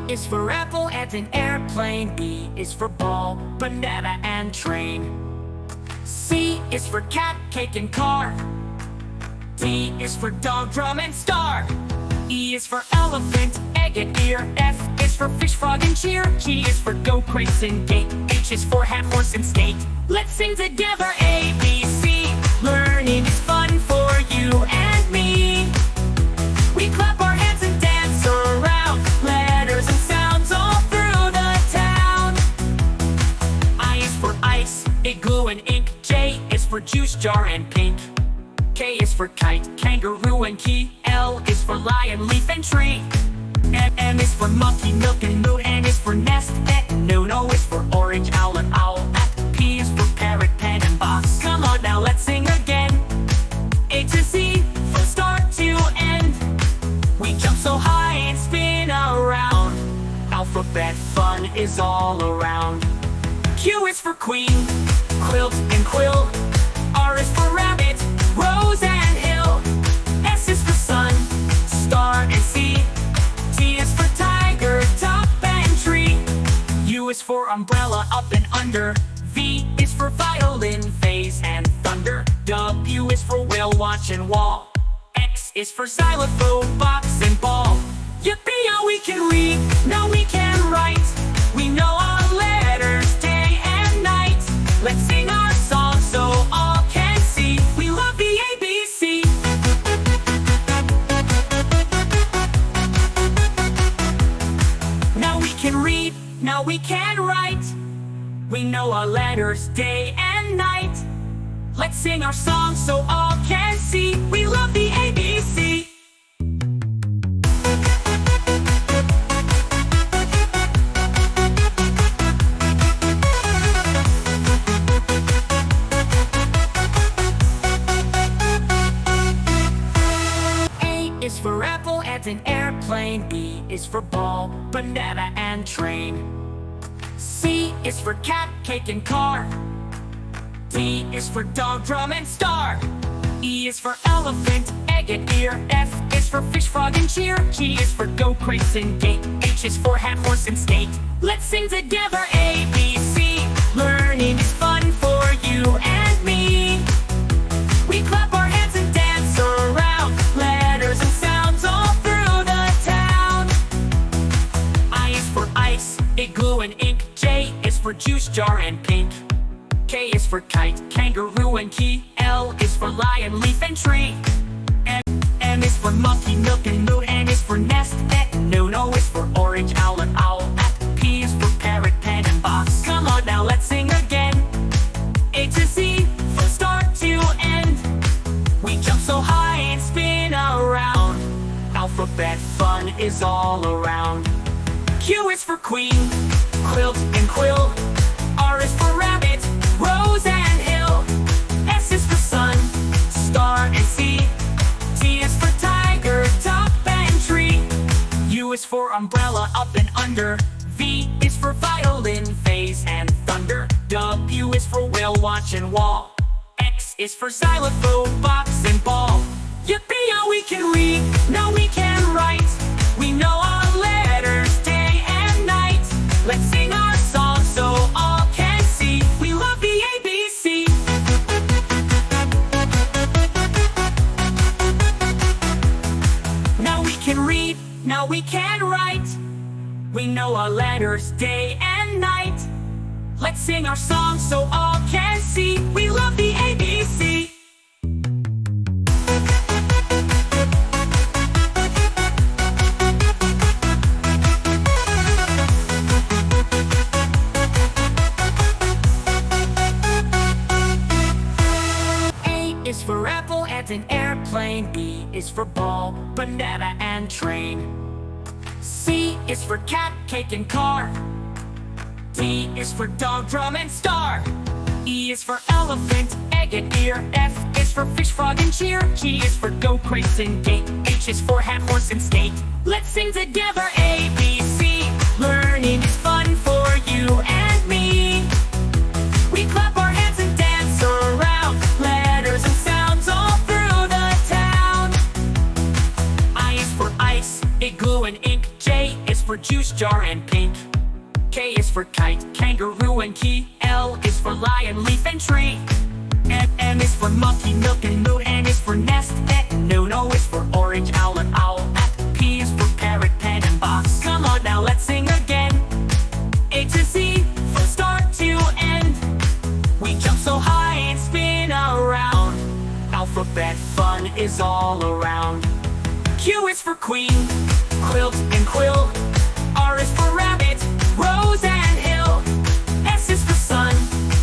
is for apple and an airplane. B is for ball, banana and train. C is for cat, cake and car. D is for dog, drum and star. E is for elephant, egg and ear. F is for fish, frog and cheer. G is for goat, crate and gate. H is for hat, horse and skate. Let's sing together A, B, C. Learning is fun for you and me. We clap our hands and dance around, letters and sounds all through the town. I is for ice, igloo and ink. J is for juice jar and pink. K is for kite, kangaroo and key. L is for lion, leaf and tree. M is for monkey, milk and moon. N is for nest, net and noon. O is for orange, owl and owl. P is for parrot, pen and box. Come on now, let's sing again. A to Z, from start to end. We jump so high and spin around. Alphabet fun is all around. Q is for queen, quilt and quill. R is for rabbit, rose and hill. S is for sun, star and sea. T is for tiger, top and tree. U is for umbrella, up and under. V is for violin, vase and thunder. W is for whale, watch and wall. X is for xylophone, box and ball. Yippee, now we can read, now we can write. We know our letters day and night. Let's sing our song so all can see. We love the ABC. Now we can read, now we can write. We know our letters day and night. Let's sing our song so all can see. We love the ABC. A is for apple and an airplane. B is for ball, banana and train. C is for cat, cake and car. D is for dog, drum and star. E is for elephant, egg and ear. F is for fish, frog and cheer. G is for goat, crate and gate. H is for hat, horse and skate. Let's sing together A, B, C. Learning is fun for you and me. We clap our hands and dance around, letters and sounds all through the town. I is for ice, igloo and ink. J is for juice jar and pink. K is for kite, kangaroo and key. L is for lion, leaf and tree. M is for monkey, milk and moon. N is for nest, net and noon. O is for orange, owl and owl. P is for parrot, pen and box. Come on now, let's sing again. A to Z, from start to end. We jump so high and spin around. Alphabet fun is all around. Q is for queen, quilt and quill. R is for rabbit, rose and hill. S is for sun, star and sea. T is for tiger, top and tree. U is for umbrella, up and under. V is for violin, vase and thunder. W is for whale, watch and wall. X is for xylophone, box and ball. Yippee, now we can read, now we can write. We know our letters day and night. Let's sing our song so all can see. We love the ABC. Now we can read, now we can write. We know our letters day and night. Let's sing our song so all can see. We love the ABC. Is for apple and an airplane. B is for ball, banana and train. C is for cat, cake and car. D is for dog, drum and star. E is for elephant, egg and ear. F is for fish, frog and cheer. G is for goat, crate and gate. H is for hat, horse and skate. Let's sing together A, B, C. Learning is fun for you and me. We clap our hands and dance around, letters and sounds all through the town. I is for ice, igloo and ink. J is for juice jar and pink. K is for kite, kangaroo and key. L is for lion, leaf and tree. M is for monkey, milk and moo. N is for nest, noon. O is for orange, owl and owl. P is for parrot, pen and box. Come on now, let's sing again. A to Z, from start to end. We jump so high and spin around. Alphabet fun is all around. Q is for queen, quilt and quill. R is for rabbit, rose and hill. S is for sun,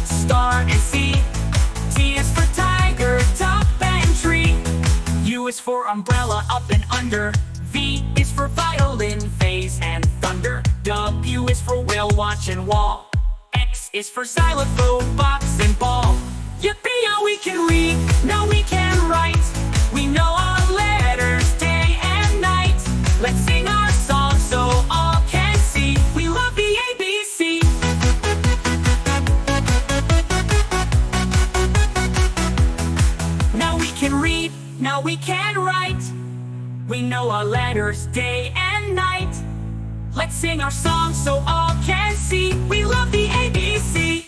star and sea. T is for tiger, top and tree. U is for umbrella, up and under. V is for violin, vase and thunder. W is for whale, watch and wall. X is for xylophone, box and ball. Yippee, now we can read, now we can write. We know our letters day and night. Let's sing our song so all can see. We love the ABC. Now we can read, now we can write. We know our letters day and night. Let's sing our song so all can see. We love the ABC.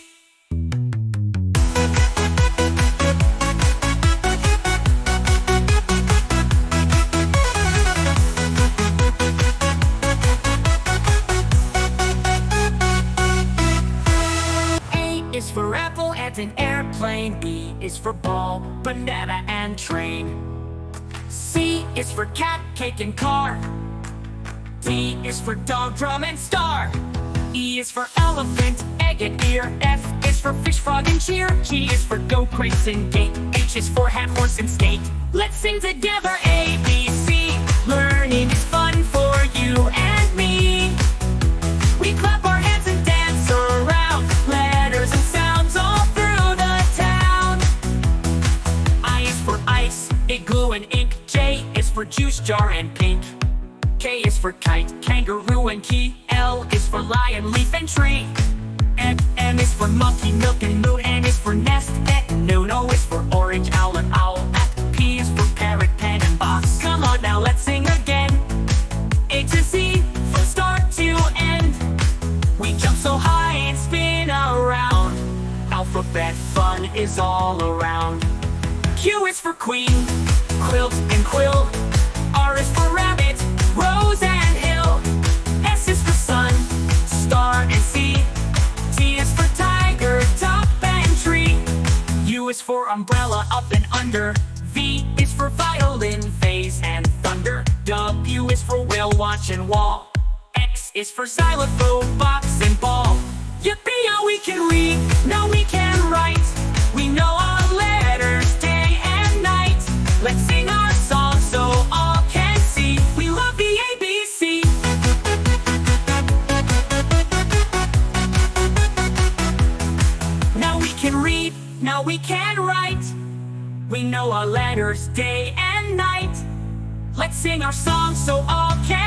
A is for apple and an airplane. B is for ball, banana and train. C is for cat, cake and car. D is for dog, drum and star. E is for elephant, egg and ear. F is for fish, frog and cheer. G is for goat, crates and gate. H is for hat, horse and skate. Let's sing together, A, B, C. Learning is fun for you and me. We clap our hands and dance around. Letters and sounds all through the town. I is for ice, igloo and ink. J is for juice jar and pink. K is for kite, kangaroo and key. L is for lion, leaf and tree. M is for monkey, milk and moo. N is for nest, noon. O is for orange, owl and owl. P is for parrot, pen and box. Come on now, let's sing again. A to Z, from start to end. We jump so high and spin around. Alphabet fun is all around. Q is for queen, quilt and quill. R is for rabbit, rose and hill. S is for sun, star and sea. T is for tiger, top and tree. U is for umbrella, up and under. V is for violin, vase and thunder. W is for whale, watch and wall. X is for xylophone, box and ball. Yippee, now we can read, now we can write. We know our letters day and night. Let's sing our song so all can see. We love the ABC. Now we can read, now we can write. We know our letters day and night. Let's sing our song so all can